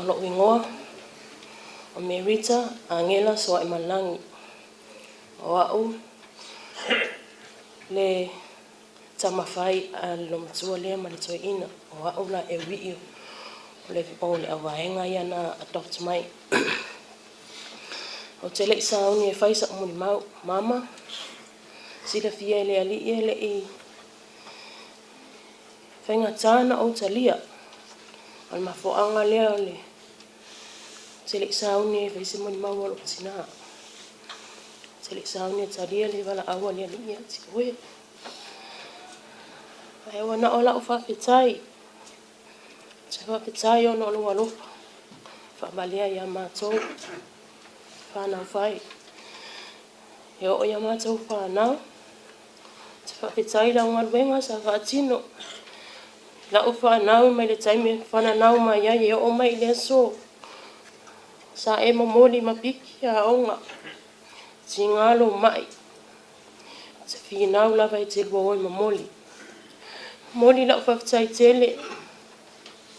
lo ingoa o Merita angela so e malangi o au le tamafai a lo matua le ma le toina o au la e wi o le o le avaenga ia na adopt mai o tele isa ni e faisa Molimau mama sila fia le ali ele i fenga tana o talia al mafoanga le tele isa ni e faisa Molimau o tina tele isa ni talia le vala awa le ali ia ti we ai wana ola o fa fitai se fa fitai o no lo fa balia ia matou fa na fai yo o ia matou fa na se fa fitai la ngal venga sa fa tino la o fa na mai le taimi fa na na mai ia o mai le so sa e momoli mapiki a onga singalo mai se fina la vai te bo momoli moli la fa fitai tele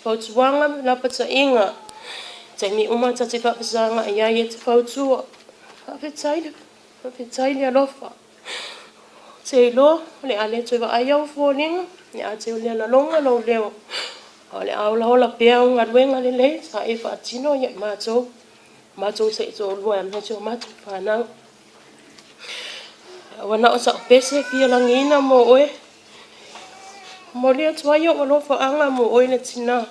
Fautuanga la pata inga. Taimi uma ta te whapasanga ia e te fautua. Whawhetai le alofa. Te ilo, le ale tui wa ai au fōlinga. Le a te ulea na longa lo leo. O le au la hola pia unga ruenga le le. Sa e whaatino ia mātou. Mātou sa i tō lua am hei tō mātou whanau. Wana o sa pese fia langina mo oe. Molia tuayo o lofa anga mo oe le tina.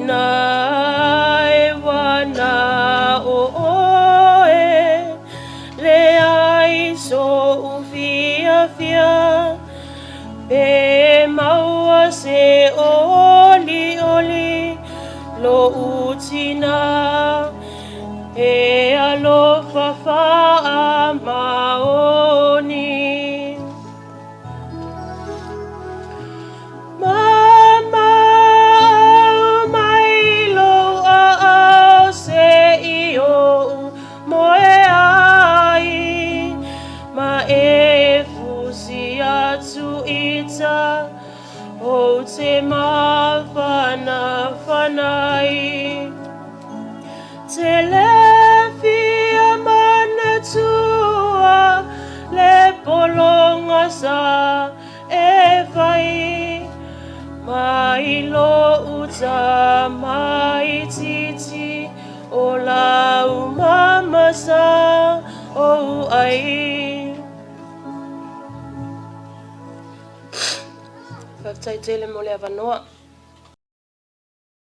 ina e wana o oe le ai so ufia fia pe maua se oli oli lo utina e alofa fa'a maoni Mama mai lo a se io moe ai ma e fusi atu ita o te mawhana whanai te lewhia mana tua le polonga sa e vai mai lo uta mai titi o lau mama sa o ai Whaftai tele mo le avanoa